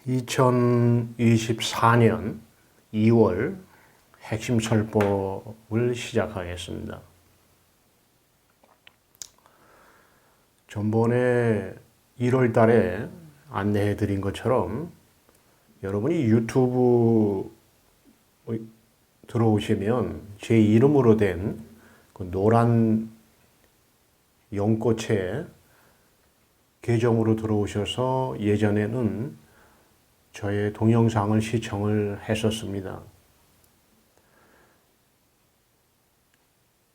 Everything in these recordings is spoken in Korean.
2024년 2월 핵심 설법을 시작하겠습니다. 전번에 1월 달에 안내해 드린 것처럼 여러분이 유튜브 들어오시면 제 이름으로 된 그 노란 연꽃의 계정으로 들어오셔서 예전에는 저의 동영상을 시청을 했었습니다.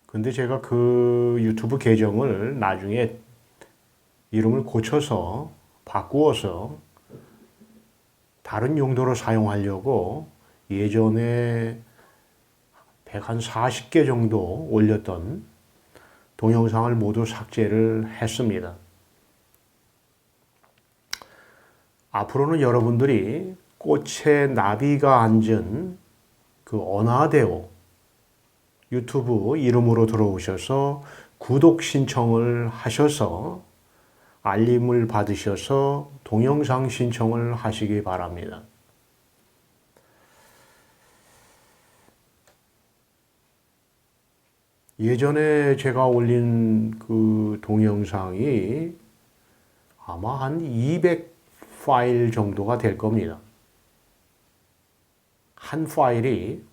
근데 제가 그 유튜브 계정을 나중에 이름을 고쳐서 바꾸어서 다른 용도로 사용하려고 예전에 140개 정도 올렸던 동영상을 모두 삭제를 했습니다. 앞으로는 여러분들이 꽃에 나비가 앉은 그 언하대오 유튜브 이름으로 들어오셔서 구독 신청을 하셔서 알림을 받으셔서 동영상 신청을 하시기 바랍니다. 예전에 제가 올린 그 동영상이 아마 한 200 파일 정도가 될 겁니다. 한 파일이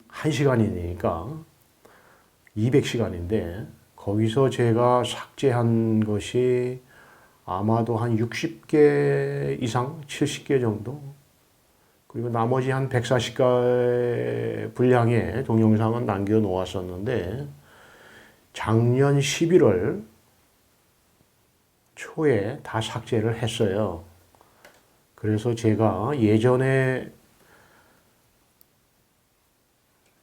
1시간이니까 200시간인데 거기서 제가 삭제한 것이 아마도 한 60개 이상, 70개 정도, 그리고 나머지 한 140개 분량의 동영상은 남겨놓았었는데 작년 11월 초에 다 삭제를 했어요. 그래서 제가 예전에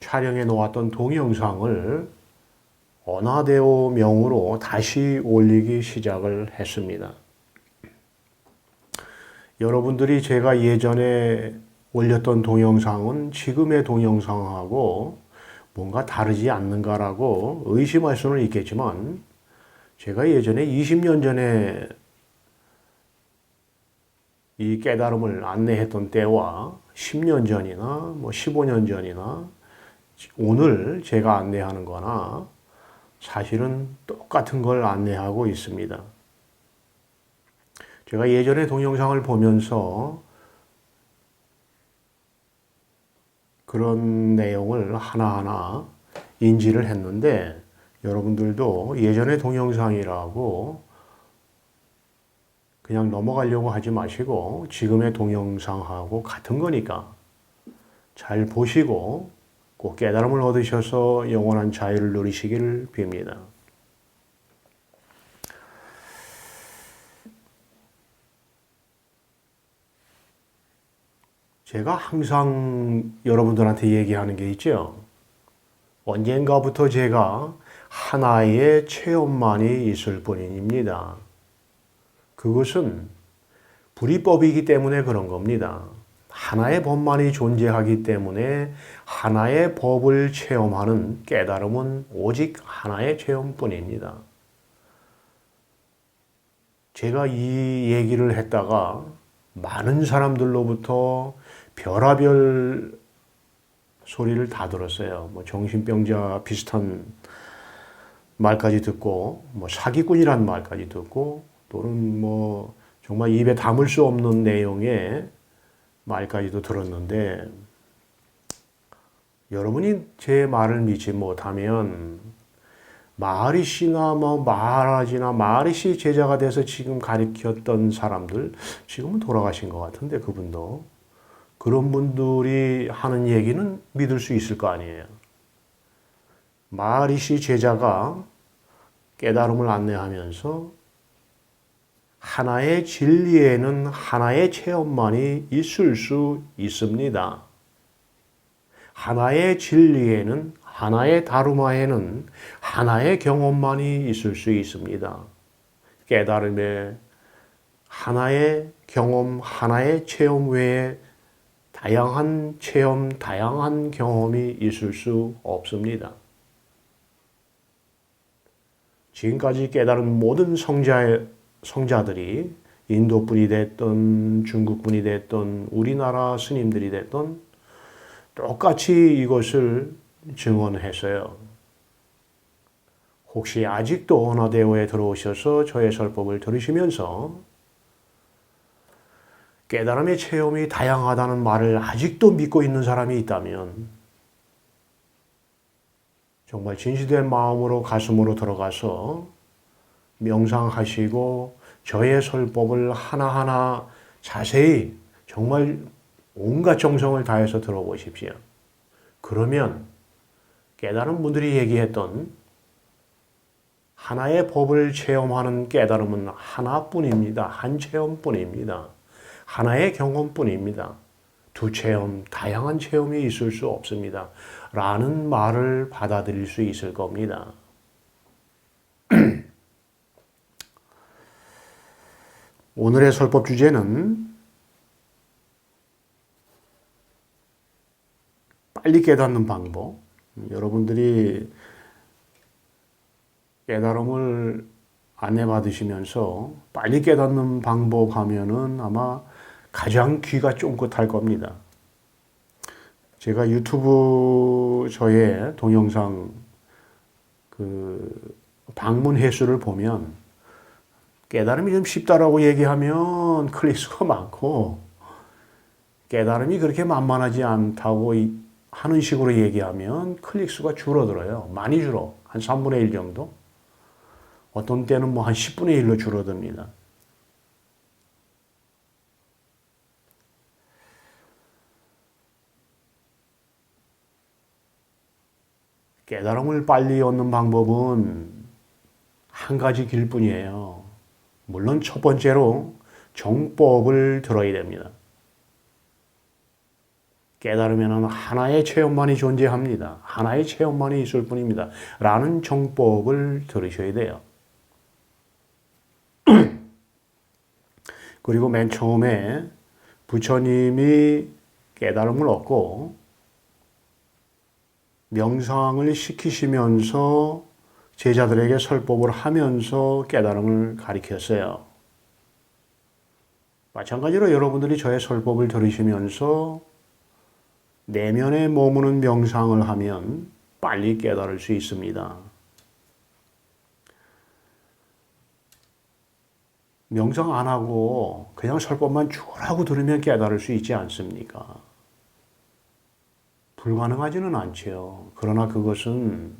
촬영해 놓았던 동영상을 언하대오 명으로 다시 올리기 시작을 했습니다. 여러분들이 제가 예전에 올렸던 동영상은 지금의 동영상하고 뭔가 다르지 않는가라고 의심할 수는 있겠지만 제가 예전에 20년 전에 이 깨달음을 안내했던 때와 10년 전이나 15년 전이나 오늘 제가 안내하는 거나 사실은 똑같은 걸 안내하고 있습니다. 제가 예전에 동영상을 보면서 그런 내용을 하나하나 인지를 했는데 여러분들도 예전의 동영상이라고 그냥 넘어가려고 하지 마시고 지금의 동영상하고 같은 거니까 잘 보시고 꼭 깨달음을 얻으셔서 영원한 자유를 누리시기를 빕니다. 제가 항상 여러분들한테 얘기하는 게 있죠. 언젠가부터 제가 하나의 체험만이 있을 뿐입니다. 그것은 불이법이기 때문에 그런 겁니다. 하나의 법만이 존재하기 때문에 하나의 법을 체험하는 깨달음은 오직 하나의 체험뿐입니다. 제가 이 얘기를 했다가 많은 사람들로부터 별의별 소리를 다 들었어요. 정신병자 비슷한 말까지 듣고, 사기꾼이란 말까지 듣고, 또는 정말 입에 담을 수 없는 내용의 말까지도 들었는데 여러분이 제 말을 믿지 못하면 마하리시나 마하라지나 마하리시 제자가 돼서 지금 가르쳤던 사람들 지금은 돌아가신 것 같은데 그분도 그런 분들이 하는 얘기는 믿을 수 있을 거 아니에요. 마하리시 제자가 깨달음을 안내하면서 하나의 진리에는 하나의 체험만이 있을 수 있습니다. 하나의 진리에는 하나의 다루마에는 하나의 경험만이 있을 수 있습니다. 깨달음에 하나의 경험, 하나의 체험 외에 다양한 체험, 다양한 경험이 있을 수 없습니다. 지금까지 깨달은 모든 성자들이 인도 분이 됐던 중국 분이 됐던 우리나라 스님들이 됐던 똑같이 이것을 증언했어요. 혹시 아직도 언어대오에 들어오셔서 저의 설법을 들으시면서 깨달음의 체험이 다양하다는 말을 아직도 믿고 있는 사람이 있다면 정말 진실된 마음으로 가슴으로 들어가서 명상하시고 저의 설법을 하나하나 자세히 정말 온갖 정성을 다해서 들어보십시오. 그러면 깨달은 분들이 얘기했던 하나의 법을 체험하는 깨달음은 하나뿐입니다. 한 체험뿐입니다. 하나의 경험뿐입니다. 두 체험, 다양한 체험이 있을 수 없습니다. 라는 말을 받아들일 수 있을 겁니다. 오늘의 설법 주제는 빨리 깨닫는 방법. 여러분들이 깨달음을 안내받으시면서 빨리 깨닫는 방법 하면은 아마 가장 귀가 쫑긋할 겁니다. 제가 유튜브 저의 동영상 방문 횟수를 보면 깨달음이 좀 쉽다라고 얘기하면 클릭 수가 많고 깨달음이 그렇게 만만하지 않다고 하는 식으로 얘기하면 클릭 수가 줄어들어요. 많이 줄어. 한 3분의 1 정도. 어떤 때는 뭐 한 10분의 1로 줄어듭니다. 깨달음을 빨리 얻는 방법은 한 가지 길뿐이에요. 물론 첫 번째로 정법을 들어야 됩니다. 깨달으면 하나의 체험만이 존재합니다. 하나의 체험만이 있을 뿐입니다. 라는 정법을 들으셔야 돼요. 그리고 맨 처음에 부처님이 깨달음을 얻고 명상을 시키시면서 제자들에게 설법을 하면서 깨달음을 가르쳤어요. 마찬가지로 여러분들이 저의 설법을 들으시면서 내면에 머무는 명상을 하면 빨리 깨달을 수 있습니다. 명상 안 하고 그냥 설법만 쭉 하고 들으면 깨달을 수 있지 않습니까? 불가능하지는 않지요. 그러나 그것은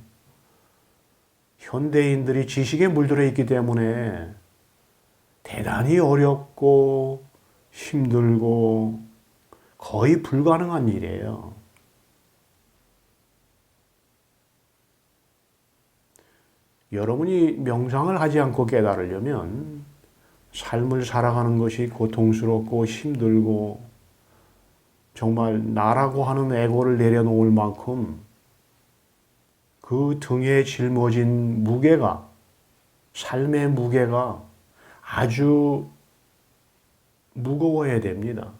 현대인들이 지식에 물들어 있기 때문에 대단히 어렵고 힘들고 거의 불가능한 일이에요. 여러분이 명상을 하지 않고 깨달으려면 삶을 살아가는 것이 고통스럽고 힘들고 정말 나라고 하는 에고를 내려놓을 만큼 그 등에 짊어진 무게가, 삶의 무게가 아주 무거워야 됩니다.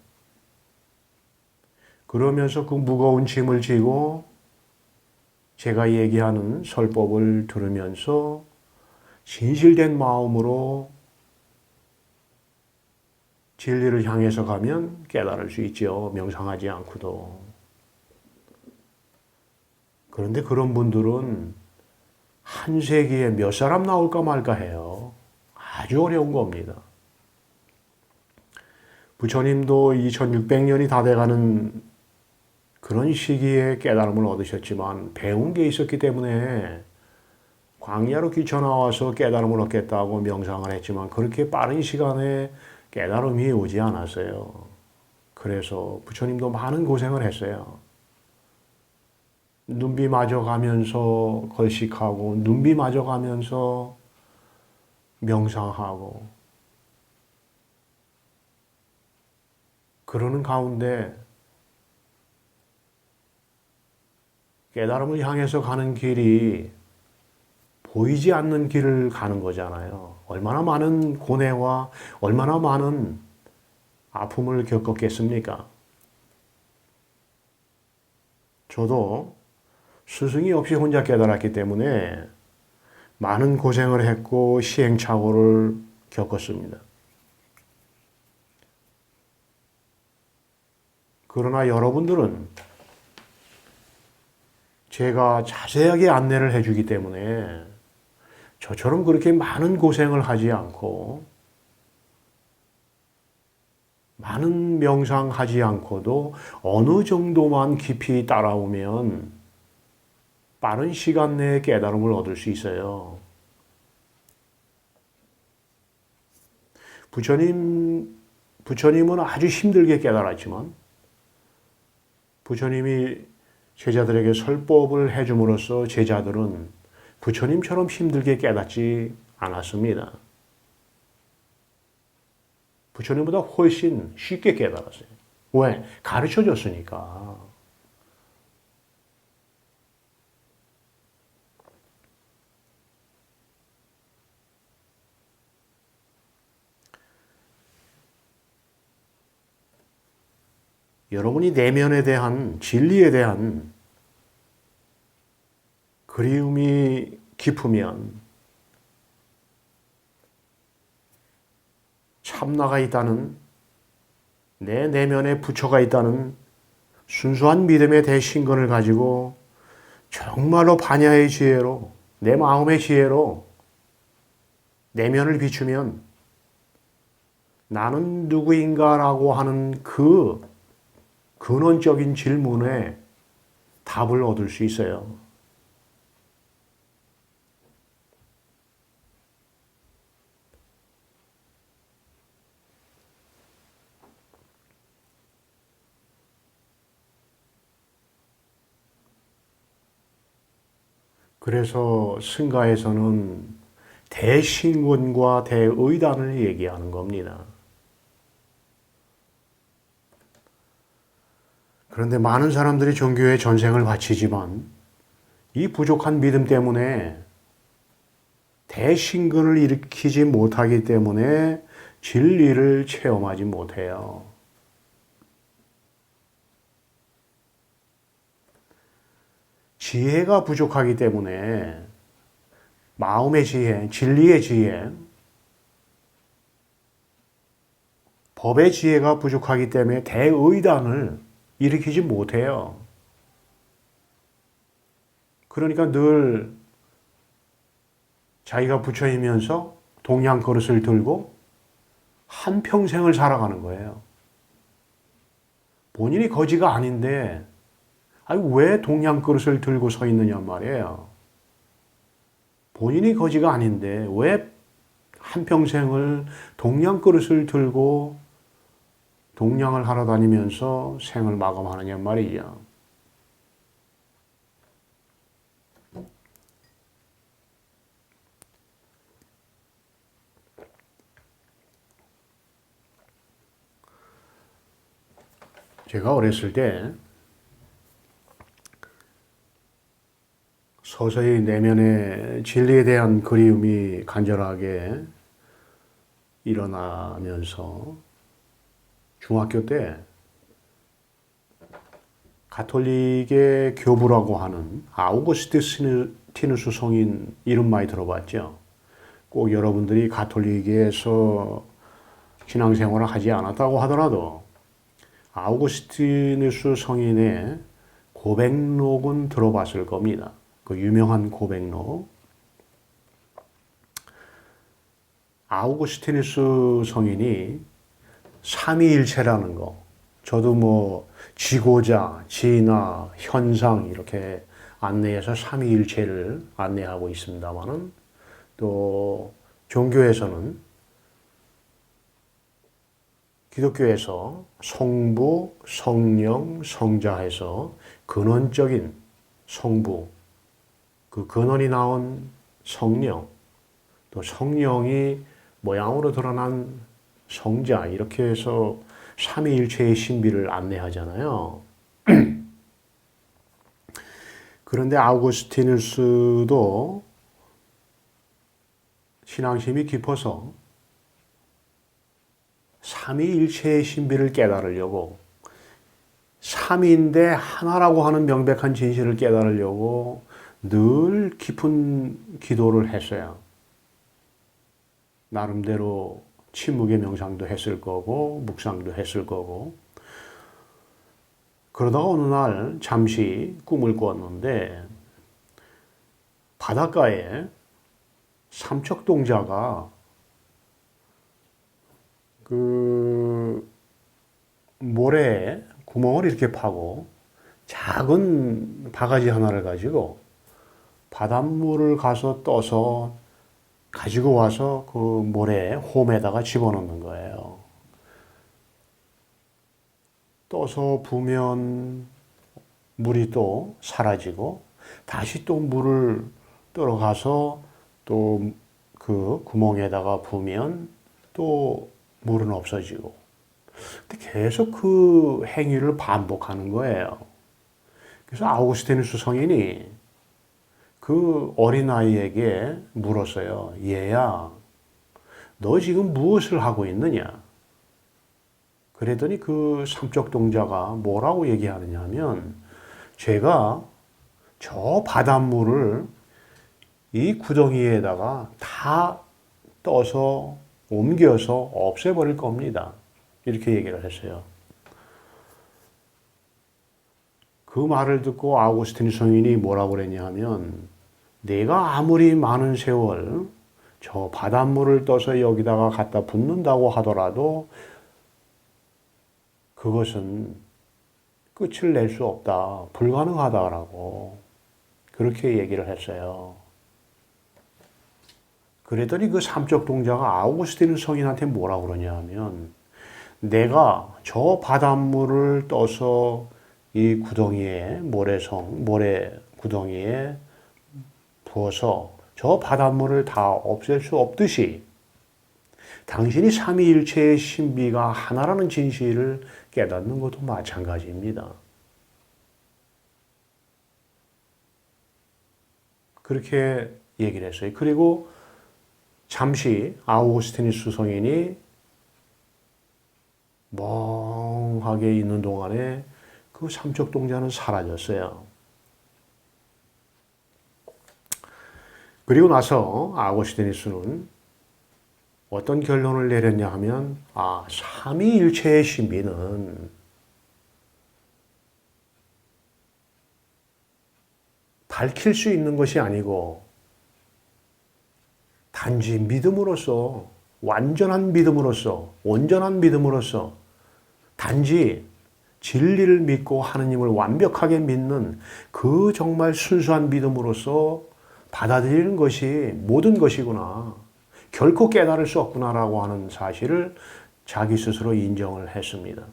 그러면서 그 무거운 짐을 지고 제가 얘기하는 설법을 들으면서 진실된 마음으로 진리를 향해서 가면 깨달을 수 있죠. 명상하지 않고도. 그런데 그런 분들은 한 세기에 몇 사람 나올까 말까 해요. 아주 어려운 겁니다. 부처님도 2600년이 다 돼가는 그런 시기에 깨달음을 얻으셨지만 배운 게 있었기 때문에 광야로 귀쳐나와서 깨달음을 얻겠다고 명상을 했지만 그렇게 빠른 시간에 깨달음이 오지 않았어요. 그래서 부처님도 많은 고생을 했어요. 눈비 맞아가면서 걸식하고 눈비 맞아가면서 명상하고 그러는 가운데 깨달음을 향해서 가는 길이 보이지 않는 길을 가는 거잖아요. 얼마나 많은 고뇌와 얼마나 많은 아픔을 겪었겠습니까? 저도 스승이 없이 혼자 깨달았기 때문에 많은 고생을 했고 시행착오를 겪었습니다. 그러나 여러분들은 제가 자세하게 안내를 해주기 때문에 저처럼 그렇게 많은 고생을 하지 않고 많은 명상하지 않고도 어느 정도만 깊이 따라오면 빠른 시간 내에 깨달음을 얻을 수 있어요. 부처님은 아주 힘들게 깨달았지만 부처님이 제자들에게 설법을 해줌으로써 제자들은 부처님처럼 힘들게 깨닫지 않았습니다. 부처님보다 훨씬 쉽게 깨달았어요. 왜? 가르쳐 줬으니까. 여러분이 내면에 대한 진리에 대한 그리움이 깊으면 참나가 있다는 내 내면에 부처가 있다는 순수한 믿음의 대신근을 가지고 정말로 반야의 지혜로 내 마음의 지혜로 내면을 비추면 나는 누구인가라고 하는 그 근원적인 질문에 답을 얻을 수 있어요. 그래서 승가에서는 대신군과 대의단을 얘기하는 겁니다. 그런데 많은 사람들이 종교에 전생을 바치지만 이 부족한 믿음 때문에 대신근을 일으키지 못하기 때문에 진리를 체험하지 못해요. 지혜가 부족하기 때문에 마음의 지혜, 진리의 지혜, 법의 지혜가 부족하기 때문에 대의단을 일으키지 못해요. 그러니까 늘 자기가 부처이면서 동양 그릇을 들고 한평생을 살아가는 거예요. 본인이 거지가 아닌데 아니 왜 동양 그릇을 들고 서 있느냐 말이에요. 본인이 거지가 아닌데 왜 한평생을 동양 그릇을 들고 동양을 하러 다니면서 생을 마감하느냐 말이죠. 제가 어렸을 때 서서히 내면의 진리에 대한 그리움이 간절하게 일어나면서 중학교 때 가톨릭의 교부라고 하는 아우구스티누스 성인 이름 많이 들어봤죠? 꼭 여러분들이 가톨릭에서 신앙생활을 하지 않았다고 하더라도 아우구스티누스 성인의 고백록은 들어봤을 겁니다. 그 유명한 고백록. 아우구스티누스 성인이 삼위일체라는 거. 저도 뭐 지고자, 진화, 현상 이렇게 안내해서 삼위일체를 안내하고 있습니다만은 또 종교에서는 기독교에서 성부, 성령, 성자해서 근원적인 성부, 그 근원이 나온 성령, 또 성령이 모양으로 드러난 성자 이렇게 해서 삼위일체의 신비를 안내하잖아요. 그런데 아우구스티누스도 신앙심이 깊어서 삼위일체의 신비를 깨달으려고 삼위인데 하나라고 하는 명백한 진실을 깨달으려고 늘 깊은 기도를 했어요. 나름대로 침묵의 명상도 했을 거고 묵상도 했을 거고 그러다가 어느 날 잠시 꿈을 꿨는데 바닷가에 삼척동자가 그 모래에 구멍을 이렇게 파고 작은 바가지 하나를 가지고 바닷물을 가서 떠서 가지고 와서 그 모래 홈에다가 집어넣는 거예요. 떠서 부면 물이 또 사라지고 다시 또 물을 들어가서 또 그 구멍에다가 부면 또 물은 없어지고 근데 계속 그 행위를 반복하는 거예요. 그래서 아우구스티누스 성인이 그 어린아이에게 물었어요. 얘야, 너 지금 무엇을 하고 있느냐? 그랬더니 그 삼척동자가 뭐라고 얘기하느냐 하면 제가 저 바닷물을 이 구덩이에다가 다 떠서 옮겨서 없애버릴 겁니다. 이렇게 얘기를 했어요. 그 말을 듣고 아우구스티누 성인이 뭐라고 그랬냐 하면 내가 아무리 많은 세월 저 바닷물을 떠서 여기다가 갖다 붓는다고 하더라도 그것은 끝을 낼 수 없다. 불가능하다라고 그렇게 얘기를 했어요. 그랬더니 그 삼척동자가 아우구스티누 성인한테 뭐라고 그러냐 하면 내가 저 바닷물을 떠서 이 구덩이에 모래 구덩이에 부어서 저 바닷물을 다 없앨 수 없듯이 당신이 삼위일체의 신비가 하나라는 진실을 깨닫는 것도 마찬가지입니다. 그렇게 얘기를 했어요. 그리고 잠시 아우구스티누스 성인이 멍하게 있는 동안에 그 삼척동자는 사라졌어요. 그리고 나서 아우구스티누스는 어떤 결론을 내렸냐 하면 삼위일체의 신비는 밝힐 수 있는 것이 아니고 단지 믿음으로써 완전한 믿음으로써 온전한 믿음으로써 단지 진리를 믿고 하느님을 완벽하게 믿는 그 정말 순수한 믿음으로써 받아들이는 것이 모든 것이구나. 결코 깨달을 수 없구나라고 하는 사실을 자기 스스로 인정을 했습니다.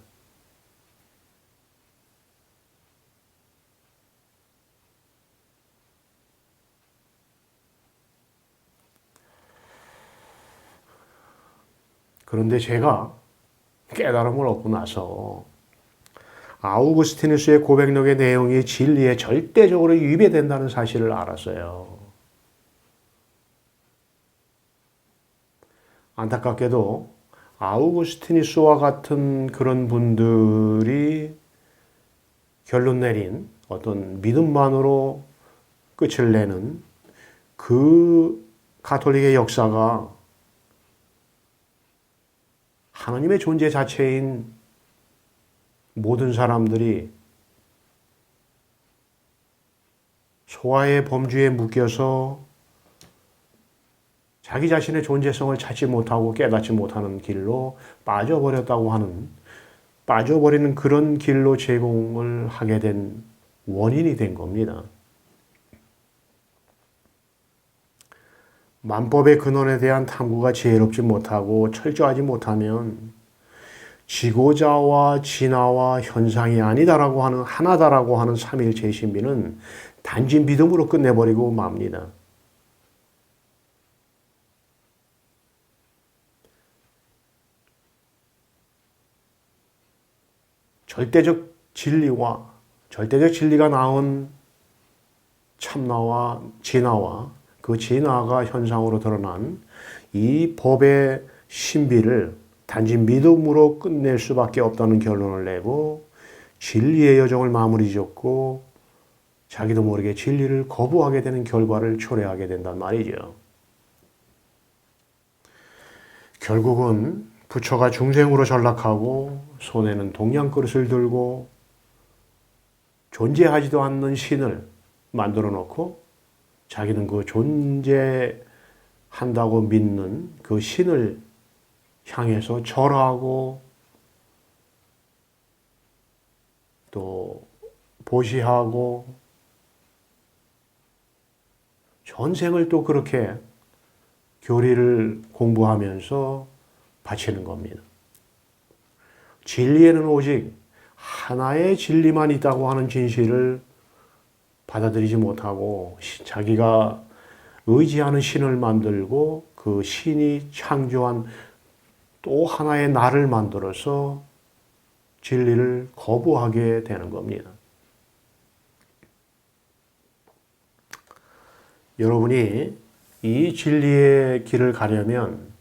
그런데 제가 깨달음을 얻고 나서 아우구스티누스의 고백록의 내용이 진리에 절대적으로 위배된다는 사실을 알았어요. 안타깝게도 아우구스티누스와 같은 그런 분들이 결론 내린 어떤 믿음만으로 끝을 내는 그 가톨릭의 역사가 하나님의 존재 자체인 모든 사람들이 소아의 범주에 묶여서 자기 자신의 존재성을 찾지 못하고 깨닫지 못하는 길로 빠져버리는 그런 길로 제공을 하게 된 원인이 된 겁니다. 만법의 근원에 대한 탐구가 지혜롭지 못하고 철저하지 못하면 지고자와 진화와 현상이 아니다라고 하는 하나다라고 하는 삼위일체의 신비는 단지 믿음으로 끝내버리고 맙니다. 절대적 진리가 나온 참나와 진화와 그 진화가 현상으로 드러난 이 법의 신비를 단지 믿음으로 끝낼 수밖에 없다는 결론을 내고 진리의 여정을 마무리 짓고 자기도 모르게 진리를 거부하게 되는 결과를 초래하게 된단 말이죠. 결국은 부처가 중생으로 전락하고 손에는 동양 그릇을 들고 존재하지도 않는 신을 만들어 놓고 자기는 그 존재한다고 믿는 그 신을 향해서 절하고 또 보시하고 전생을 또 그렇게 교리를 공부하면서 바치는 겁니다. 진리에는 오직 하나의 진리만 있다고 하는 진실을 받아들이지 못하고 자기가 의지하는 신을 만들고 그 신이 창조한 또 하나의 나를 만들어서 진리를 거부하게 되는 겁니다. 여러분이 이 진리의 길을 가려면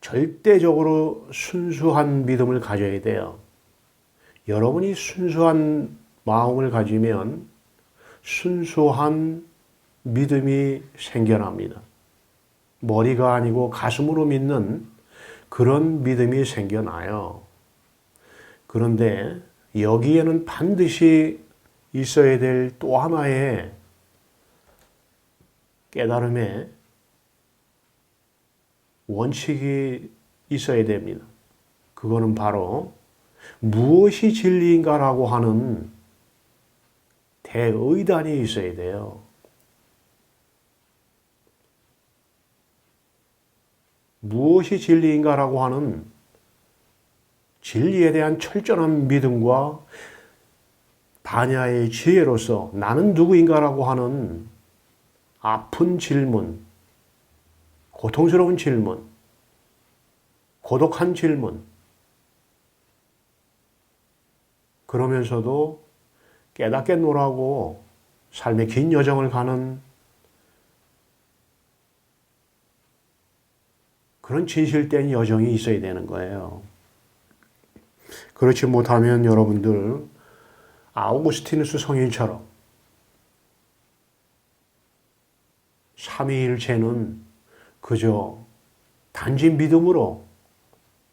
절대적으로 순수한 믿음을 가져야 돼요. 여러분이 순수한 마음을 가지면 순수한 믿음이 생겨납니다. 머리가 아니고 가슴으로 믿는 그런 믿음이 생겨나요. 그런데 여기에는 반드시 있어야 될 또 하나의 깨달음의 원칙이 있어야 됩니다. 그거는 바로 무엇이 진리인가라고 하는 대의단이 있어야 돼요. 무엇이 진리인가라고 하는 진리에 대한 철저한 믿음과 반야의 지혜로서 나는 누구인가라고 하는 아픈 질문, 고통스러운 질문, 고독한 질문, 그러면서도 깨닫겠노라고 삶의 긴 여정을 가는 그런 진실된 여정이 있어야 되는 거예요. 그렇지 못하면 여러분들 아우구스티누스 성인처럼 삼위일체는 그저 단지 믿음으로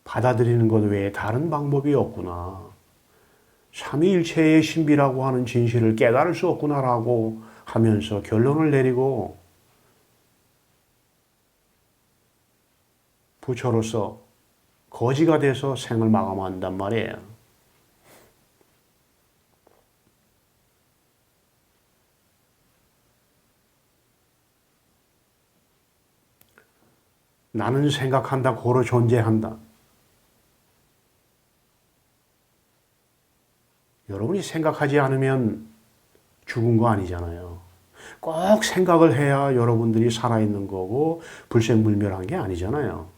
받아들이는 것 외에 다른 방법이 없구나. 삼위일체의 신비라고 하는 진실을 깨달을 수 없구나라고 하면서 결론을 내리고 부처로서 거지가 돼서 생을 마감한단 말이에요. 나는 생각한다, 고로 존재한다. 여러분이 생각하지 않으면 죽은 거 아니잖아요. 꼭 생각을 해야 여러분들이 살아있는 거고 불생불멸한 게 아니잖아요.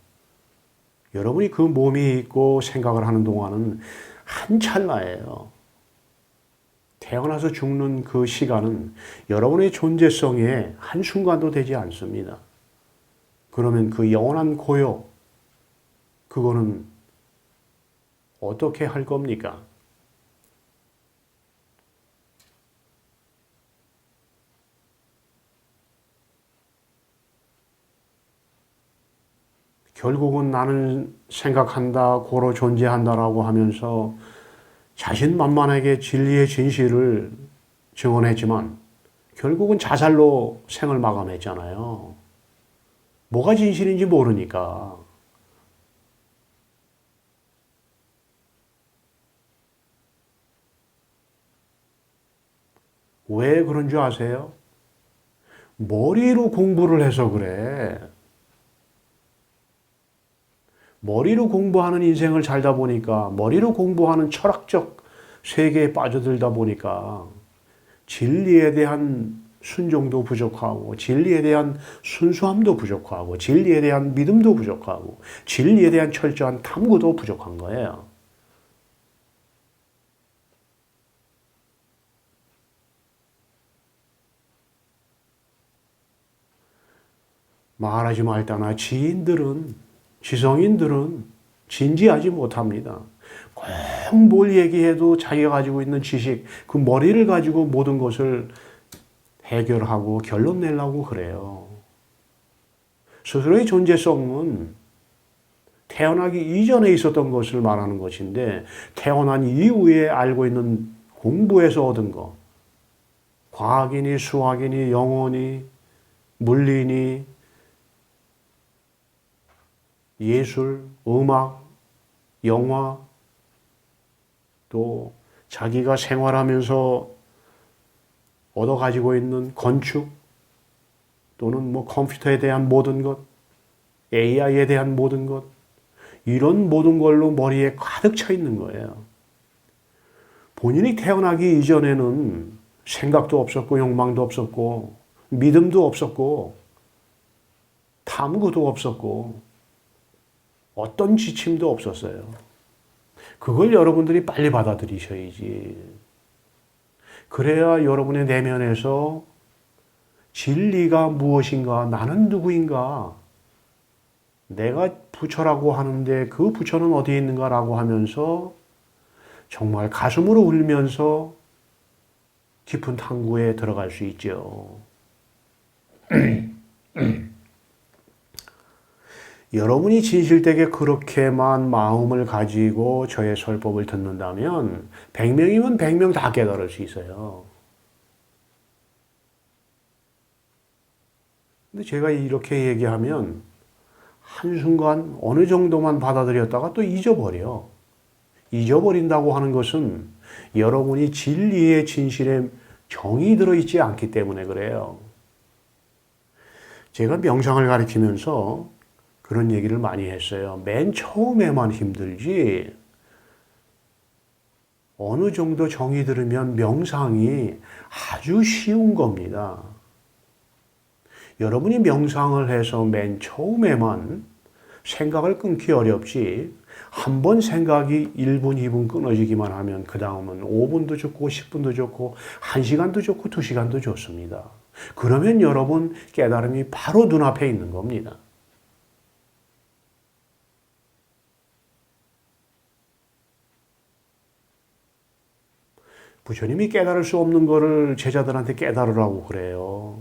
여러분이 그 몸이 있고 생각을 하는 동안은 한 찰나예요. 태어나서 죽는 그 시간은 여러분의 존재성에 한순간도 되지 않습니다. 그러면 그 영원한 고요, 그거는 어떻게 할 겁니까? 결국은 나는 생각한다, 고로 존재한다라고 하면서 자신만만하게 진리의 진실을 증언했지만 결국은 자살로 생을 마감했잖아요. 뭐가 진실인지 모르니까. 왜 그런 줄 아세요? 머리로 공부를 해서 그래. 머리로 공부하는 인생을 살다 보니까, 머리로 공부하는 철학적 세계에 빠져들다 보니까 진리에 대한 순종도 부족하고, 진리에 대한 순수함도 부족하고, 진리에 대한 믿음도 부족하고, 진리에 대한 철저한 탐구도 부족한 거예요. 말하지 말다나 지성인들은 진지하지 못합니다. 꼭 뭘 얘기해도 자기가 가지고 있는 지식, 그 머리를 가지고 모든 것을 해결하고 결론 내려고 그래요. 스스로의 존재성은 태어나기 이전에 있었던 것을 말하는 것인데 태어난 이후에 알고 있는 공부에서 얻은 것, 과학이니 수학이니 영어니 물리니 예술, 음악, 영화, 또 자기가 생활하면서 얻어 가지고 있는 건축 또는 뭐 컴퓨터에 대한 모든 것, AI에 대한 모든 것, 이런 모든 걸로 머리에 가득 차 있는 거예요. 본인이 태어나기 이전에는 생각도 없었고 욕망도 없었고 믿음도 없었고 탐구도 없었고 어떤 지침도 없었어요. 그걸 여러분들이 빨리 받아들이셔야지. 그래야 여러분의 내면에서 진리가 무엇인가, 나는 누구인가, 내가 부처라고 하는데 그 부처는 어디에 있는가라고 하면서 정말 가슴으로 울면서 깊은 탐구에 들어갈 수 있죠. 여러분이 진실되게 그렇게만 마음을 가지고 저의 설법을 듣는다면 100명이면 100명 다 깨달을 수 있어요. 근데 제가 이렇게 얘기하면 한순간 어느 정도만 받아들였다가 또 잊어버려. 잊어버린다고 하는 것은 여러분이 진리의 진실에 정이 들어있지 않기 때문에 그래요. 제가 명상을 가르치면서 그런 얘기를 많이 했어요. 맨 처음에만 힘들지 어느 정도 정이 들으면 명상이 아주 쉬운 겁니다. 여러분이 명상을 해서 맨 처음에만 생각을 끊기 어렵지 한 번 생각이 1분, 2분 끊어지기만 하면 그 다음은 5분도 좋고 10분도 좋고 1시간도 좋고 2시간도 좋습니다. 그러면 여러분 깨달음이 바로 눈앞에 있는 겁니다. 부처님이 깨달을 수 없는 거를 제자들한테 깨달으라고 그래요.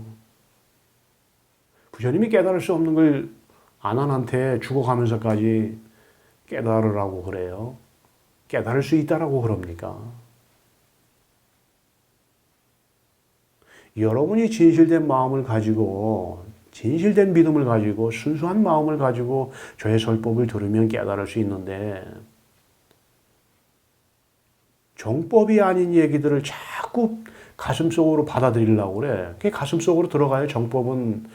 부처님이 깨달을 수 없는 걸 아난한테 죽어가면서까지 깨달으라고 그래요. 깨달을 수 있다라고 그럽니까? 여러분이 진실된 마음을 가지고 진실된 믿음을 가지고 순수한 마음을 가지고 저의 설법을 들으면 깨달을 수 있는데 정법이 아닌 얘기들을 자꾸 가슴속으로 받아들이려고 그래. 그게 가슴속으로 들어가요. 정법은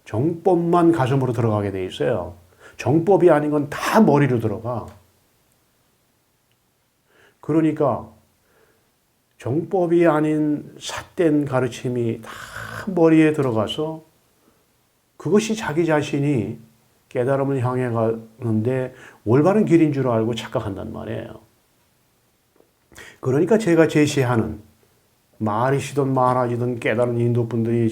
정법만 가슴으로 들어가게 돼 있어요. 정법이 아닌 건 다 머리로 들어가. 그러니까 정법이 아닌 삿된 가르침이 다 머리에 들어가서 그것이 자기 자신이 깨달음을 향해 가는데 올바른 길인 줄 알고 착각한단 말이에요. 그러니까 제가 제시하는 마하리시든 마하라지든 깨달은 인도분들이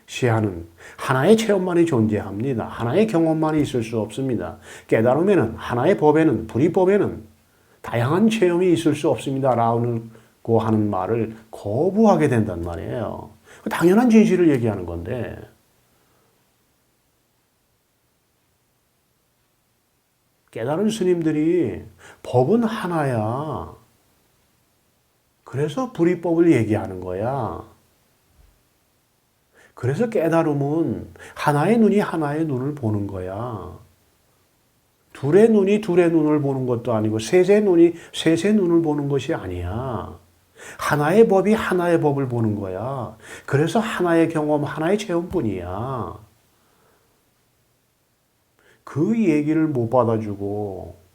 제시하는 하나의 체험만이 존재합니다. 하나의 경험만이 있을 수 없습니다. 깨달음에는 하나의 법에는 불이법에는 다양한 체험이 있을 수 없습니다. 라고 하는 말을 거부하게 된단 말이에요. 당연한 진실을 얘기하는 건데 깨달은 스님들이 법은 하나야. 그래서 불이법을 얘기하는 거야. 그래서 깨달음은 하나의 눈이 하나의 눈을 보는 거야. 둘의 눈이 둘의 눈을 보는 것도 아니고 셋의 눈이 셋의 눈을 보는 것이 아니야. 하나의 법이 하나의 법을 보는 거야. 그래서 하나의 경험, 하나의 체험뿐이야. 그 얘기를 못 받아주고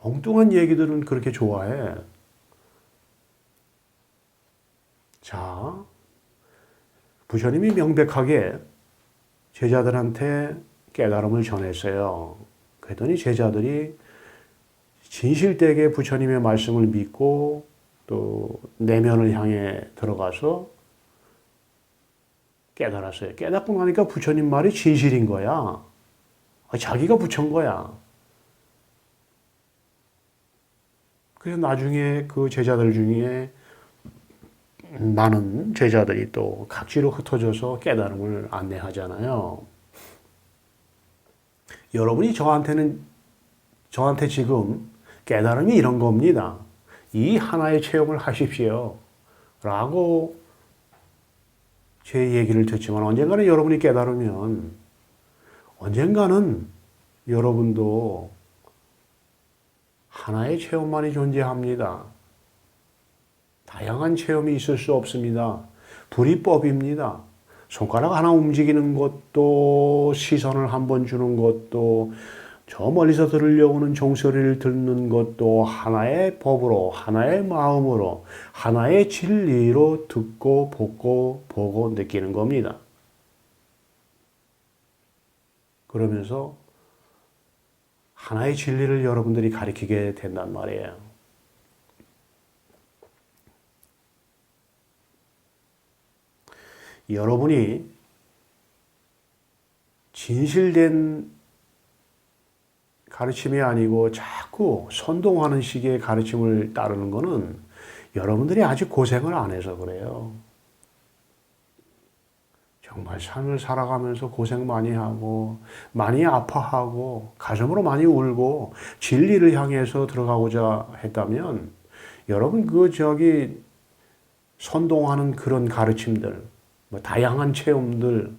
엉뚱한 얘기들은 그렇게 좋아해. 자, 부처님이 명백하게 제자들한테 깨달음을 전했어요. 그랬더니 제자들이 진실되게 부처님의 말씀을 믿고 또 내면을 향해 들어가서 깨달았어요. 깨닫고 나니까 부처님 말이 진실인 거야. 자기가 부처인 거야. 그래서 나중에 그 제자들 중에 많은 제자들이 또 각지로 흩어져서 깨달음을 안내하잖아요. 여러분이 저한테 지금 깨달음이 이런 겁니다. 이 하나의 체험을 하십시오. 라고 제 얘기를 듣지만 언젠가는 여러분이 깨달으면 언젠가는 여러분도 하나의 체험만이 존재합니다. 다양한 체험이 있을 수 없습니다. 불이법입니다. 손가락 하나 움직이는 것도, 시선을 한번 주는 것도, 저 멀리서 들으려고 하는 종소리를 듣는 것도 하나의 법으로, 하나의 마음으로, 하나의 진리로 듣고 보고 느끼는 겁니다. 그러면서 하나의 진리를 여러분들이 가리키게 된단 말이에요. 여러분이 진실된 가르침이 아니고 자꾸 선동하는 식의 가르침을 따르는 것은 여러분들이 아직 고생을 안 해서 그래요. 정말 삶을 살아가면서 고생 많이 하고 많이 아파하고 가슴으로 많이 울고 진리를 향해서 들어가고자 했다면 여러분 선동하는 그런 가르침들, 다양한 체험들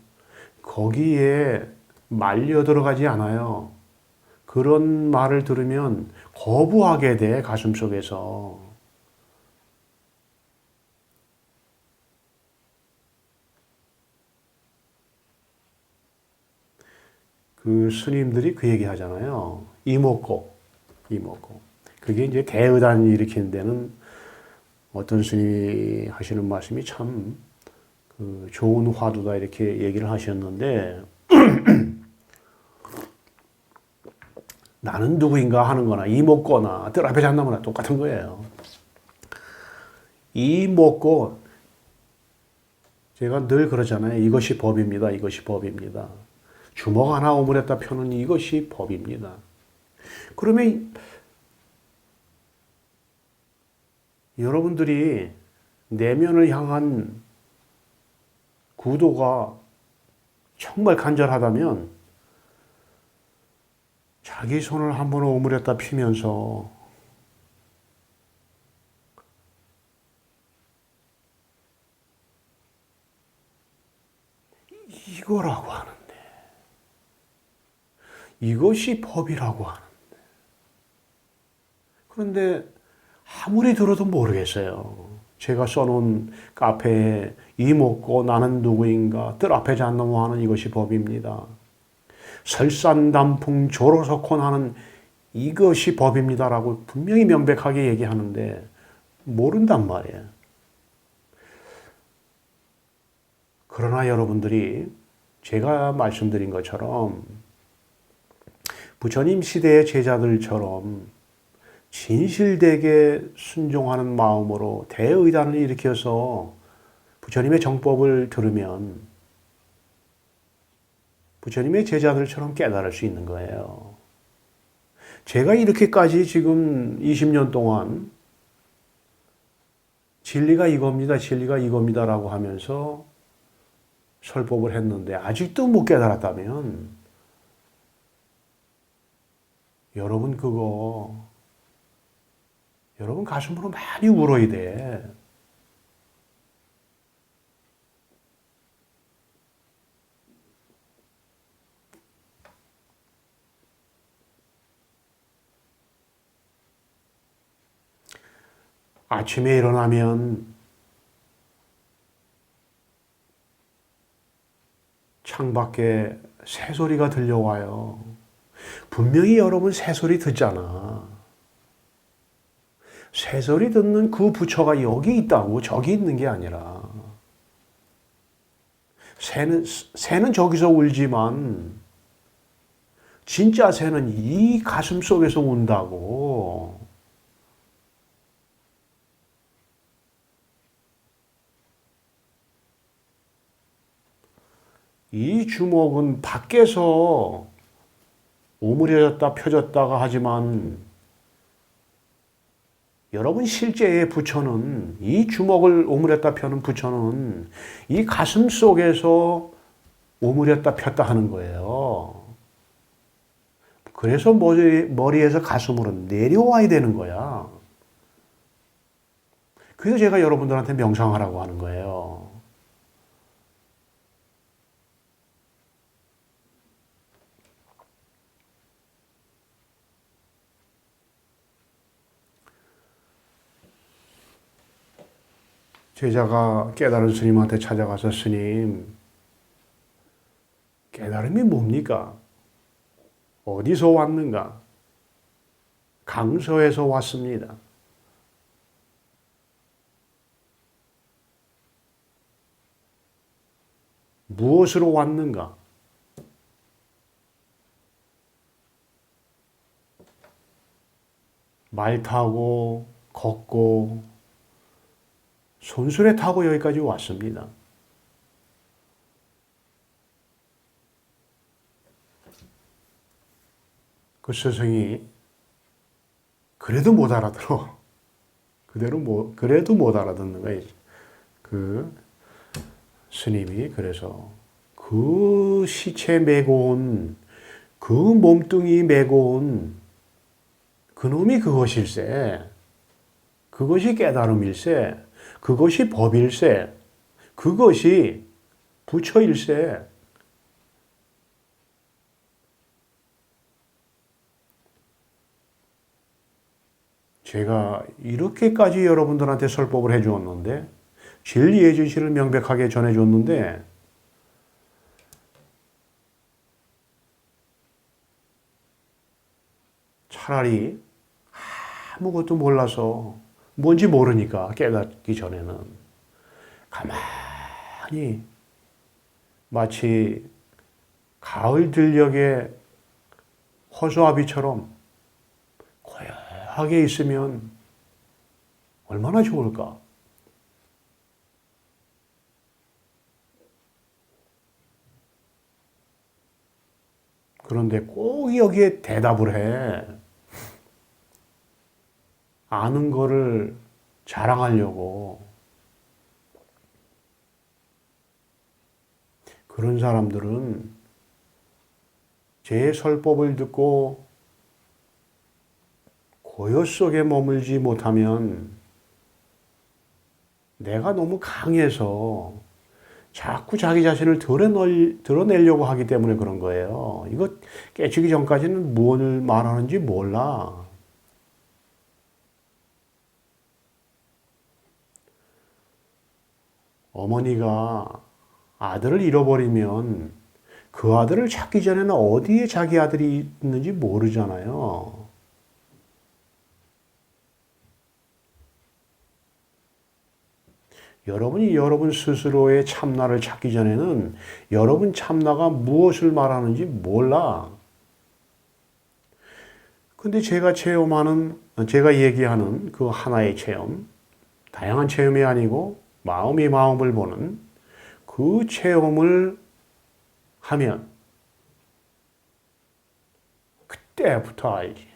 거기에 말려 들어가지 않아요. 그런 말을 들으면 거부하게 돼, 가슴속에서. 그 스님들이 그 얘기 하잖아요. 이목고. 그게 이제 대의단 일으키는 데는 어떤 스님이 하시는 말씀이 참 좋은 화두다 이렇게 얘기를 하셨는데 나는 누구인가 하는 거나 이목고나 뜰 앞에 잔나무나 똑같은 거예요. 이목고 제가 늘 그러잖아요. 이것이 법입니다. 이것이 법입니다. 주먹 하나 오므렸다 펴는 이것이 법입니다. 그러면 여러분들이 내면을 향한 구도가 정말 간절하다면 자기 손을 한번 오므렸다 피면서 이거라고 하는데, 이것이 법이라고 하는데, 그런데 아무리 들어도 모르겠어요. 제가 써놓은 카페에 이목고 나는 누구인가 뜰 앞에 잔나무 하는 이것이 법입니다. 설산단풍 조로석혼 하는 이것이 법입니다라고 분명히 명백하게 얘기하는데 모른단 말이에요. 그러나 여러분들이 제가 말씀드린 것처럼 부처님 시대의 제자들처럼 진실되게 순종하는 마음으로 대의단을 일으켜서 부처님의 정법을 들으면 부처님의 제자들처럼 깨달을 수 있는 거예요. 제가 이렇게까지 지금 20년 동안 진리가 이겁니다, 진리가 이겁니다라고 하면서 설법을 했는데 아직도 못 깨달았다면 여러분 여러분 가슴으로 많이 울어야 돼. 아침에 일어나면 창밖에 새소리가 들려와요. 분명히 여러분 새소리 듣잖아. 새소리 듣는 그 부처가 여기 있다고 저기 있는 게 아니라 새는 저기서 울지만 진짜 새는 이 가슴 속에서 운다고. 이 주먹은 밖에서 오므려졌다 펴졌다가 하지만 여러분 실제의 부처는 이 주먹을 오므렸다 펴는 부처는 이 가슴 속에서 오므렸다 폈다 하는 거예요. 그래서 머리에서 가슴으로 내려와야 되는 거야. 그래서 제가 여러분들한테 명상하라고 하는 거예요. 제자가 깨달은 스님한테 찾아가서 스님, 깨달음이 뭡니까? 어디서 왔는가? 강서에서 왔습니다. 무엇으로 왔는가? 말 타고, 걷고, 손수레 타고 여기까지 왔습니다. 그 스승이 그래도 못 알아들어. 그래도 못 알아듣는 거예요. 그 스님이 그래서 그 시체 메고 온, 그 몸뚱이 메고 온 그놈이 그것일세. 그것이 깨달음일세. 그것이 법일세. 그것이 부처일세. 제가 이렇게까지 여러분들한테 설법을 해주었는데, 진리의 진실을 명백하게 전해줬는데, 차라리 아무것도 몰라서, 뭔지 모르니까 깨닫기 전에는 가만히 마치 가을 들녘의 허수아비처럼 고요하게 있으면 얼마나 좋을까? 그런데 꼭 여기에 대답을 해. 아는 거를 자랑하려고. 그런 사람들은 제 설법을 듣고 고요 속에 머물지 못하면 내가 너무 강해서 자꾸 자기 자신을 드러내려고 하기 때문에 그런 거예요. 이거 깨치기 전까지는 무엇을 말하는지 몰라. 어머니가 아들을 잃어버리면 그 아들을 찾기 전에는 어디에 자기 아들이 있는지 모르잖아요. 여러분이 여러분 스스로의 참나를 찾기 전에는 여러분 참나가 무엇을 말하는지 몰라. 근데 제가 얘기하는 그 하나의 체험, 다양한 체험이 아니고 마음이 마음을 보는 그 체험을 하면 그때부터 알지.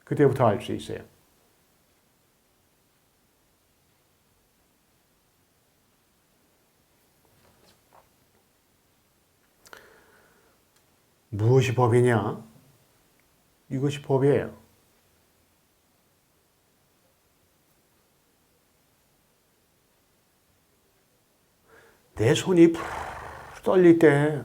그때부터 알 수 있어요. 무엇이 법이냐? 이것이 법이에요. 내 손이 푸르르 떨릴 때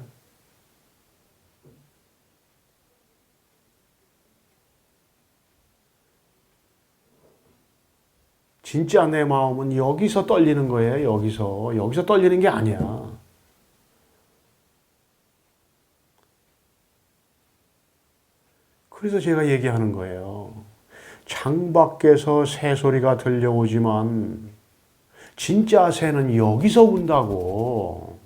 진짜 내 마음은 여기서 떨리는 거예요. 여기서 떨리는 게 아니야. 그래서 제가 얘기하는 거예요. 창밖에서 새소리가 들려오지만 진짜 새는 여기서 운다고.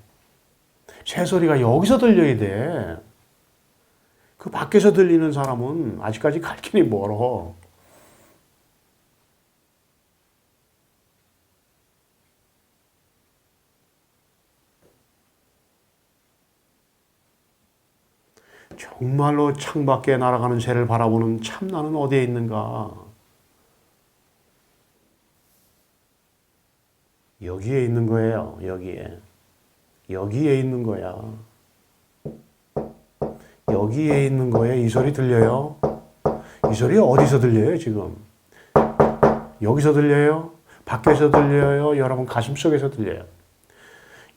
새소리가 여기서 들려야 돼. 그 밖에서 들리는 사람은 아직까지 갈 길이 멀어. 정말로 창밖에 날아가는 새를 바라보는 참나는 어디에 있는가? 여기에 있는 거예요. 여기에 있는 거야. 여기에 있는 거예요. 이 소리 들려요? 이 소리 어디서 들려요, 지금? 여기서 들려요? 밖에서 들려요? 여러분 가슴 속에서 들려요?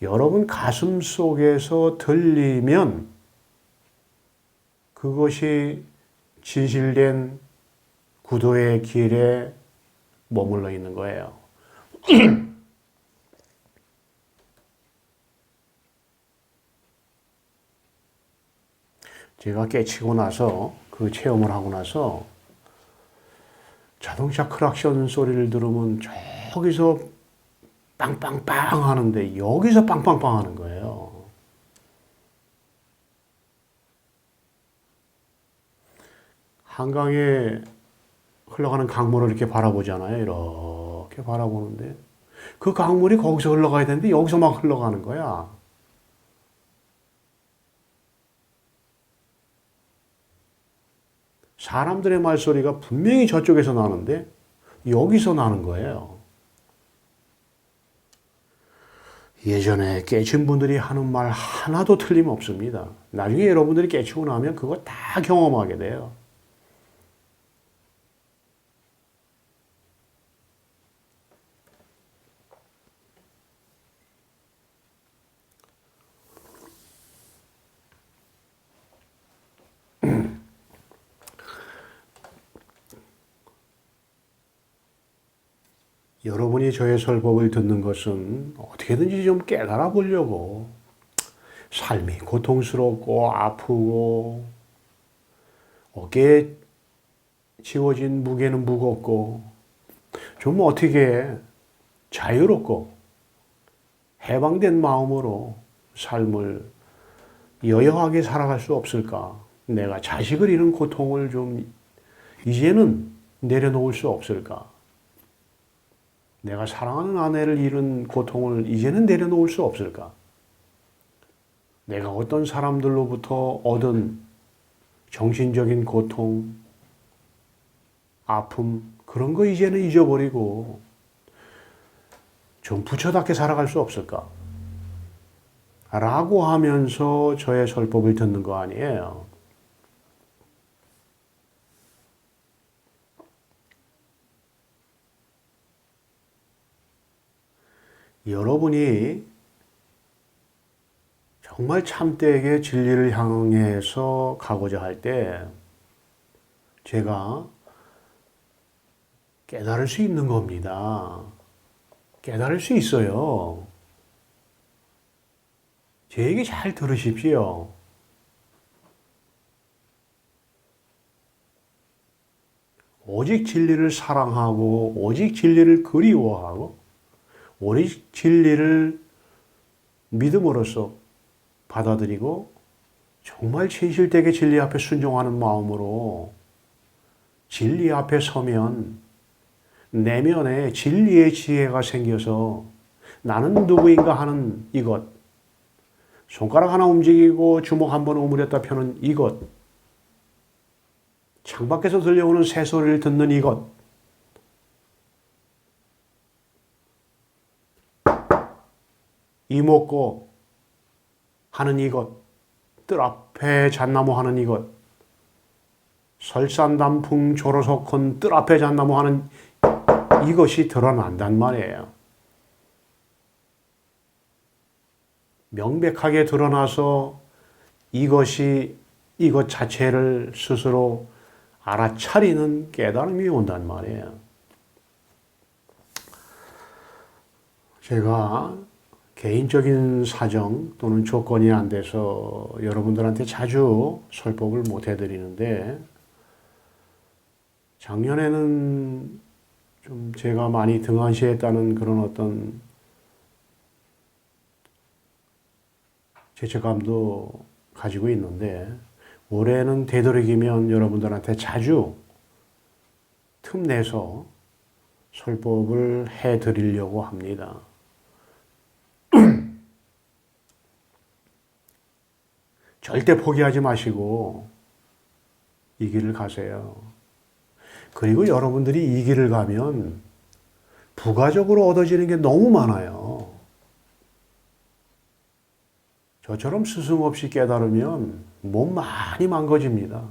여러분 가슴 속에서 들리면 그것이 진실된 구도의 길에 머물러 있는 거예요. 제가 깨치고 나서 그 체험을 하고 나서 자동차 크락션 소리를 들으면 저기서 빵빵빵 하는데 여기서 빵빵빵 하는 거예요. 한강에 흘러가는 강물을 이렇게 바라보잖아요. 이렇게 바라보는데 그 강물이 거기서 흘러가야 되는데 여기서 막 흘러가는 거야. 사람들의 말소리가 분명히 저쪽에서 나는데 여기서 나는 거예요. 예전에 깨친 분들이 하는 말 하나도 틀림없습니다. 나중에 여러분들이 깨치고 나면 그거 다 경험하게 돼요. 여러분이 저의 설법을 듣는 것은 어떻게든지 좀 깨달아 보려고 삶이 고통스럽고 아프고 어깨에 지워진 무게는 무겁고 좀 어떻게 자유롭고 해방된 마음으로 삶을 여여하게 살아갈 수 없을까? 내가 자식을 잃은 고통을 좀 이제는 내려놓을 수 없을까? 내가 사랑하는 아내를 잃은 고통을 이제는 내려놓을 수 없을까? 내가 어떤 사람들로부터 얻은 정신적인 고통, 아픔, 그런 거 이제는 잊어버리고 좀 부처답게 살아갈 수 없을까? 라고 하면서 저의 설법을 듣는 거 아니에요. 여러분이 정말 참되게 진리를 향해서 가고자 할 때 제가 깨달을 수 있는 겁니다. 깨달을 수 있어요. 제 얘기 잘 들으십시오. 오직 진리를 사랑하고 오직 진리를 그리워하고 오직 진리를 믿음으로써 받아들이고 정말 진실되게 진리 앞에 순종하는 마음으로 진리 앞에 서면 내면에 진리의 지혜가 생겨서 나는 누구인가 하는 이것, 손가락 하나 움직이고 주먹 한 번 오므렸다 펴는 이것, 창밖에서 들려오는 새소리를 듣는 이것, 이목고 하는 이것, 뜰 앞에 잣나무 하는 이것, 설산단풍 조로석헌 뜰 앞에 잣나무 하는 이것이 드러난단 말이에요. 명백하게 드러나서 이것이 이것 자체를 스스로 알아차리는 깨달음이 온단 말이에요. 제가 개인적인 사정 또는 조건이 안 돼서 여러분들한테 자주 설법을 못 해드리는데 작년에는 좀 제가 많이 등한시했다는 그런 어떤 죄책감도 가지고 있는데 올해는 되도록이면 여러분들한테 자주 틈내서 설법을 해드리려고 합니다. 절대 포기하지 마시고 이 길을 가세요. 그리고 여러분들이 이 길을 가면 부가적으로 얻어지는 게 너무 많아요. 저처럼 스승 없이 깨달으면 몸 많이 망가집니다.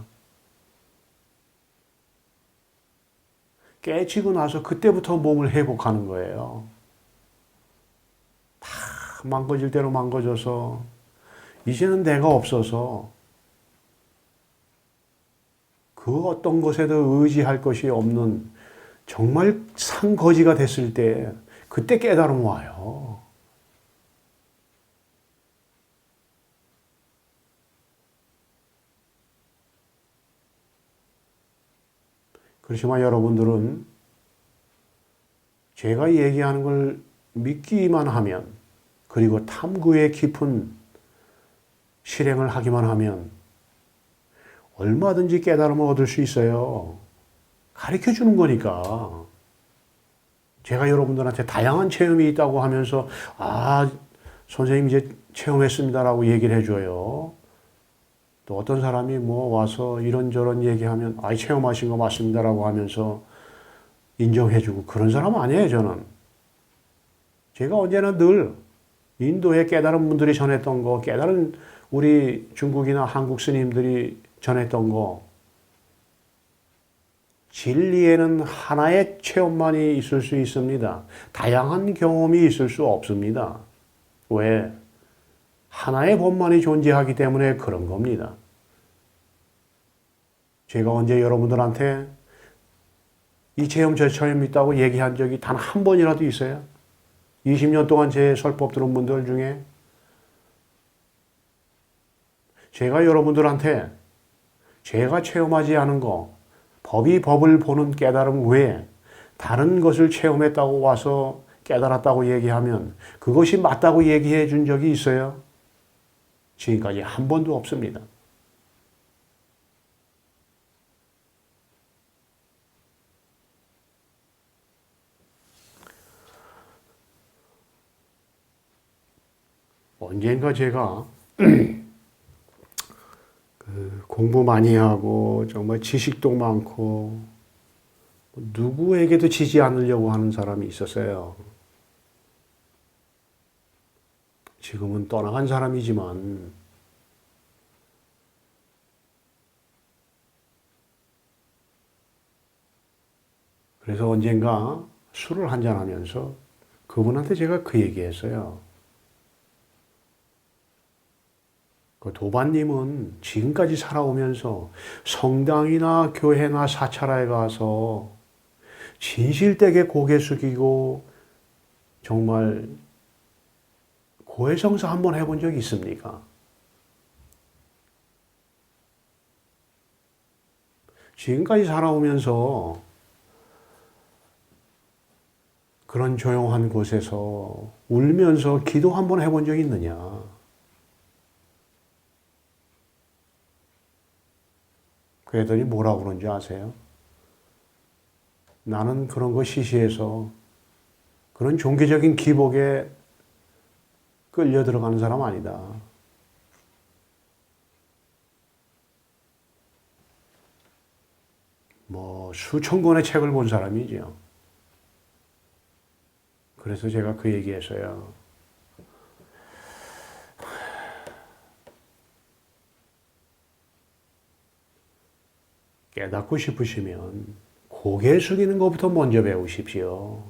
깨치고 나서 그때부터 몸을 회복하는 거예요. 다 망가질 대로 망가져서 이제는 내가 없어서 그 어떤 것에도 의지할 것이 없는 정말 상거지가 됐을 때 그때 깨달음 와요. 그렇지만 여러분들은 제가 얘기하는 걸 믿기만 하면, 그리고 탐구의 깊은 실행을 하기만 하면 얼마든지 깨달음을 얻을 수 있어요. 가르쳐 주는 거니까. 제가 여러분들한테 다양한 체험이 있다고 하면서 선생님 이제 체험했습니다라고 얘기를 해줘요. 또 어떤 사람이 와서 이런저런 얘기하면 체험하신 거 맞습니다라고 하면서 인정해주고 그런 사람 아니에요, 저는. 제가 언제나 늘 인도의 깨달은 분들이 전했던 거, 깨달은 우리 중국이나 한국 스님들이 전했던 거, 진리에는 하나의 체험만이 있을 수 있습니다. 다양한 경험이 있을 수 없습니다. 왜? 하나의 법만이 존재하기 때문에 그런 겁니다. 제가 언제 여러분들한테 이 체험 저 체험 있다고 얘기한 적이 단 한 번이라도 있어요? 20년 동안 제 설법 들은 분들 중에 제가 여러분들한테 제가 체험하지 않은 거, 법이 법을 보는 깨달음 외에 다른 것을 체험했다고 와서 깨달았다고 얘기하면 그것이 맞다고 얘기해 준 적이 있어요? 지금까지 한 번도 없습니다. 언젠가 제가 공부 많이 하고 정말 지식도 많고 누구에게도 지지 않으려고 하는 사람이 있었어요. 지금은 떠나간 사람이지만 그래서 언젠가 술을 한잔하면서 그분한테 제가 그 얘기했어요. 그 도반님은 지금까지 살아오면서 성당이나 교회나 사찰에 가서 진실되게 고개 숙이고 정말 고해성사 한번 해본 적 있습니까? 지금까지 살아오면서 그런 조용한 곳에서 울면서 기도 한번 해본 적 있느냐? 그랬더니 뭐라고 그런지 아세요? 나는 그런 거 시시해서 그런 종교적인 기복에 끌려 들어가는 사람 아니다. 수천 권의 책을 본 사람이죠. 그래서 제가 그 얘기했어요. 깨닫고 싶으시면 고개 숙이는 것부터 먼저 배우십시오.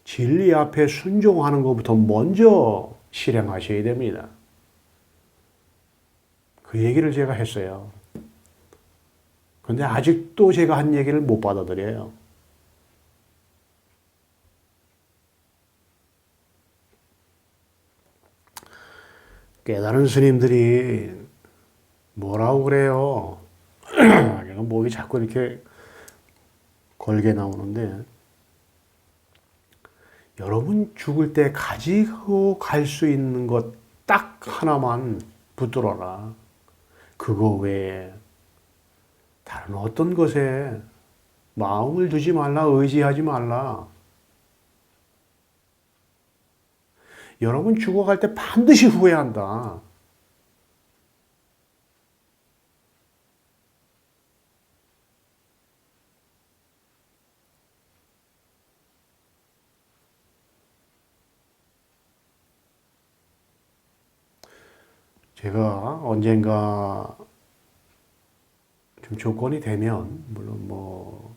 진리 앞에 순종하는 것부터 먼저 실행하셔야 됩니다. 그 얘기를 제가 했어요. 그런데 아직도 제가 한 얘기를 못 받아들여요. 깨달은 스님들이 뭐라고 그래요? 내가 목이 자꾸 이렇게 걸게 나오는데, 여러분 죽을 때 가지고 갈 수 있는 것 딱 하나만 붙들어라. 그거 외에 다른 어떤 것에 마음을 두지 말라, 의지하지 말라. 여러분 죽어갈 때 반드시 후회한다. 제가 언젠가 좀 조건이 되면, 물론 뭐,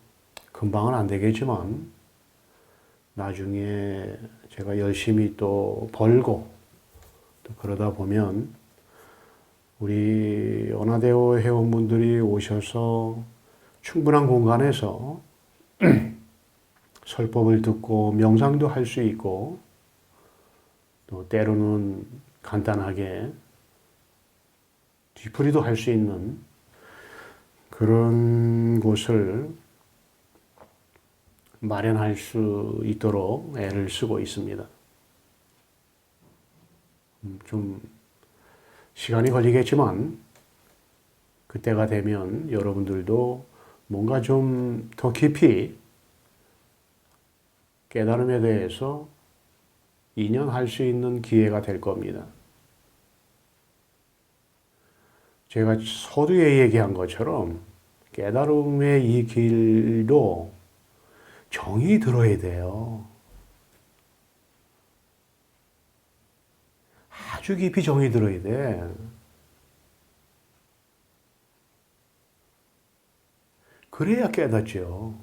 금방은 안 되겠지만, 나중에 제가 열심히 또 벌고, 또 그러다 보면, 우리 연화대오 회원분들이 오셔서 충분한 공간에서 설법을 듣고 명상도 할 수 있고, 또 때로는 간단하게 뒤풀이도 할 수 있는 그런 곳을 마련할 수 있도록 애를 쓰고 있습니다. 좀 시간이 걸리겠지만 그때가 되면 여러분들도 뭔가 좀 더 깊이 깨달음에 대해서 인연할 수 있는 기회가 될 겁니다. 제가 서두에 얘기한 것처럼 깨달음의 이 길도 정이 들어야 돼요. 아주 깊이 정이 들어야 돼. 그래야 깨닫죠.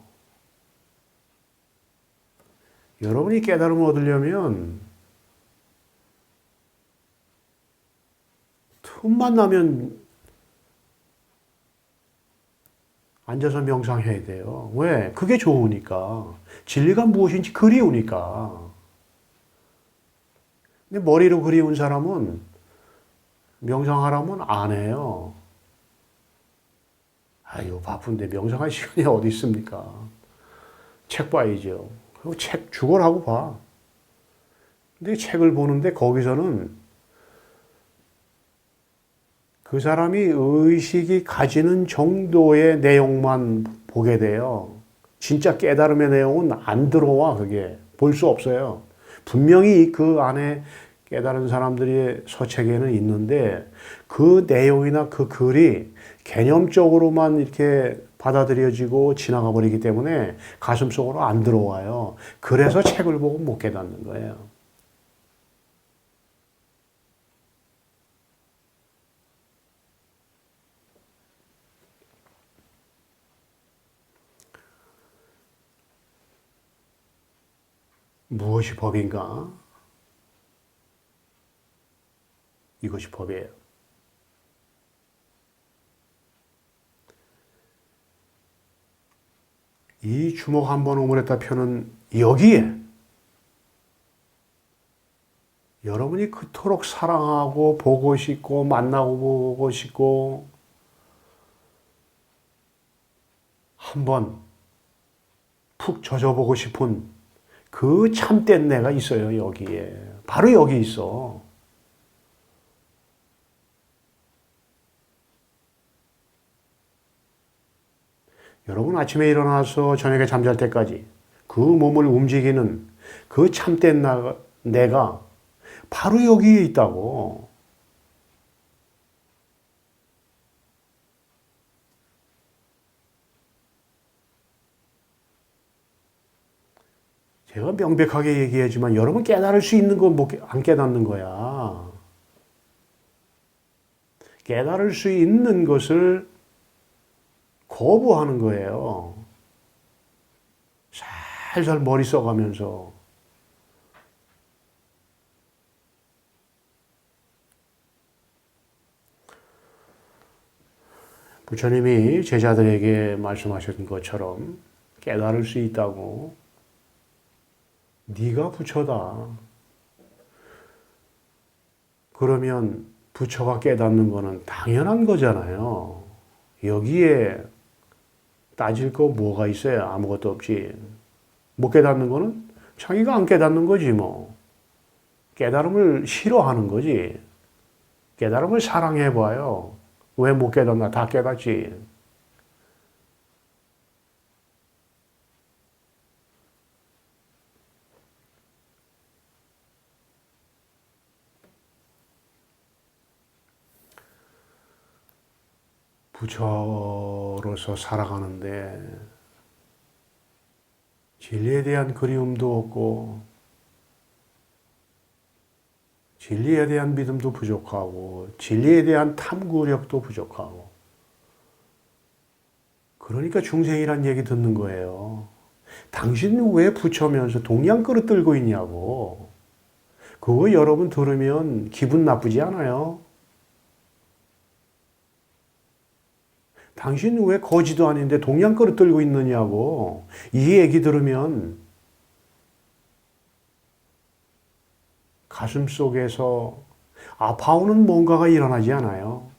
여러분이 깨달음을 얻으려면 틈만 나면 앉아서 명상해야 돼요. 왜? 그게 좋으니까. 진리가 무엇인지 그리우니까. 근데 머리로 그리운 사람은 명상하라면 안 해요. 아유, 바쁜데 명상할 시간이 어디 있습니까? 책 봐야죠. 그리고 책 죽어라고 봐. 근데 책을 보는데 거기서는 그 사람이 의식이 가지는 정도의 내용만 보게 돼요. 진짜 깨달음의 내용은 안 들어와, 그게. 볼 수 없어요. 분명히 그 안에 깨달은 사람들의 서책에는 있는데 그 내용이나 그 글이 개념적으로만 이렇게 받아들여지고 지나가 버리기 때문에 가슴 속으로 안 들어와요. 그래서 책을 보고 못 깨닫는 거예요. 무엇이 법인가? 이것이 법이에요. 이 주먹 한 번 오므렸다 펴는 여기에 여러분이 그토록 사랑하고 보고 싶고 만나고 보고 싶고 한번 푹 젖어보고 싶은 그 참된 내가 있어요, 여기에. 바로 여기 있어. 여러분 아침에 일어나서 저녁에 잠잘 때까지 그 몸을 움직이는 그 참된 내가 바로 여기에 있다고. 제가 명백하게 얘기하지만 여러분 깨달을 수 있는 건 안 깨닫는 거야. 깨달을 수 있는 것을 거부하는 거예요. 살살 머리 써가면서. 부처님이 제자들에게 말씀하신 것처럼 깨달을 수 있다고. 네가 부처다. 그러면 부처가 깨닫는 거는 당연한 거잖아요. 여기에 따질 거 뭐가 있어요? 아무것도 없지. 못 깨닫는 거는 자기가 안 깨닫는 거지 뭐. 깨달음을 싫어하는 거지. 깨달음을 사랑해봐요. 왜 못 깨닫나? 다 깨닫지. 부처로서 살아가는데 진리에 대한 그리움도 없고 진리에 대한 믿음도 부족하고 진리에 대한 탐구력도 부족하고 그러니까 중생이란 얘기 듣는 거예요. 당신은 왜 부처면서 동양 그릇 들고 있냐고. 그거 여러분 들으면 기분 나쁘지 않아요? 당신은 왜 거지도 아닌데 동양 그릇 들고 있느냐고. 이 얘기 들으면 가슴 속에서 아파오는 뭔가가 일어나지 않아요?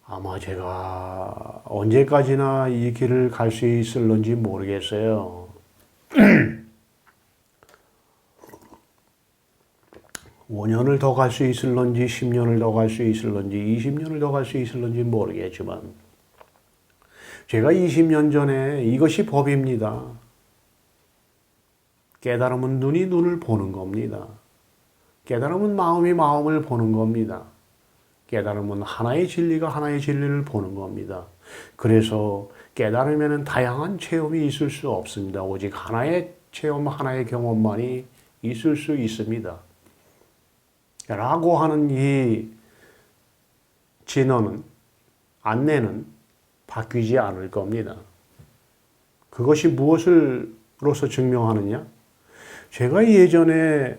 아마 제가 언제까지나 이 길을 갈 수 있을런지 모르겠어요. 5년을 더 갈 수 있을런지, 10년을 더 갈 수 있을런지, 20년을 더 갈 수 있을런지 모르겠지만, 제가 20년 전에 이것이 법입니다. 깨달음은 눈이 눈을 보는 겁니다. 깨달음은 마음이 마음을 보는 겁니다. 깨달음은 하나의 진리가 하나의 진리를 보는 겁니다. 그래서 깨달음에는 다양한 체험이 있을 수 없습니다. 오직 하나의 체험, 하나의 경험만이 있을 수 있습니다. 라고 하는 이 진언은, 안내는 바뀌지 않을 겁니다. 그것이 무엇으로서 증명하느냐? 제가 예전에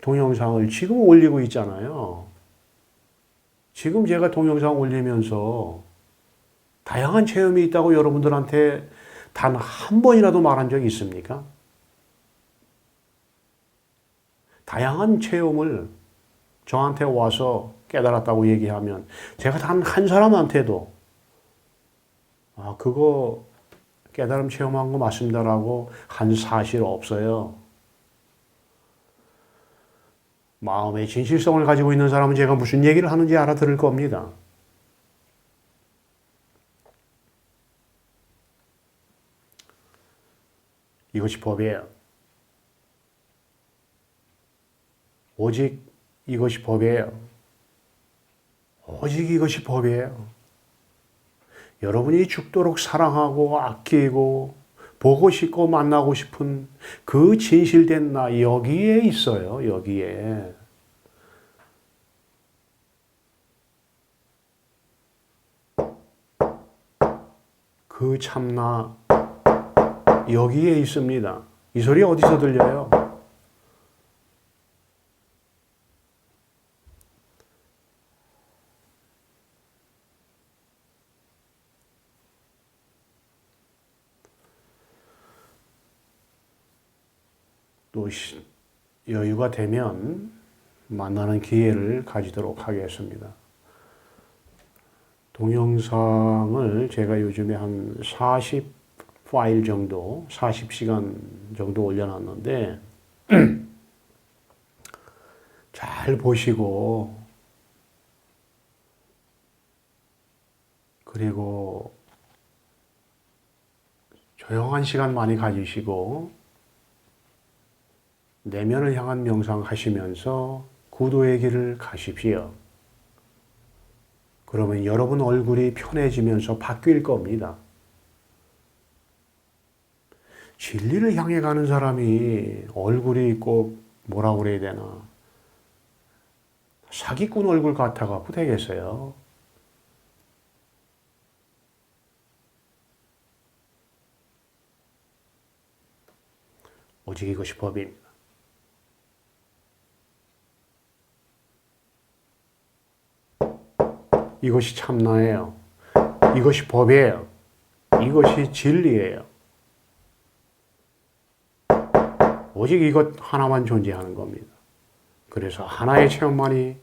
동영상을 지금 올리고 있잖아요. 지금 제가 동영상 올리면서 다양한 체험이 있다고 여러분들한테 단 한 번이라도 말한 적이 있습니까? 다양한 체험을 저한테 와서 깨달았다고 얘기하면 제가 단 한 사람한테도 그거 깨달음 체험한 거 맞습니다라고 한 사실 없어요. 마음의 진실성을 가지고 있는 사람은 제가 무슨 얘기를 하는지 알아들을 겁니다. 이것이 법이에요. 오직 이것이 법이에요. 오직 이것이 법이에요. 여러분이 죽도록 사랑하고 아끼고 보고 싶고 만나고 싶은 그 진실된 나 여기에 있어요. 여기에. 그 참나 여기에 있습니다. 이 소리 어디서 들려요? 또 여유가 되면 만나는 기회를 가지도록 하겠습니다. 동영상을 제가 요즘에 한 40 파일 정도, 40시간 정도 올려놨는데 잘 보시고 그리고 조용한 시간 많이 가지시고 내면을 향한 명상하시면서 구도의 길을 가십시오. 그러면 여러분 얼굴이 편해지면서 바뀔 겁니다. 진리를 향해 가는 사람이 얼굴이 꼭 뭐라고 그래야 되나 사기꾼 얼굴 같아갖고 되겠어요. 오직 이것이 법입니다. 이것이 참나예요. 이것이 법이에요. 이것이 진리예요. 오직 이것 하나만 존재하는 겁니다. 그래서 하나의 체험만이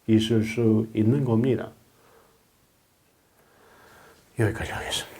있을 수 있는 겁니다. 여기까지 하겠습니다.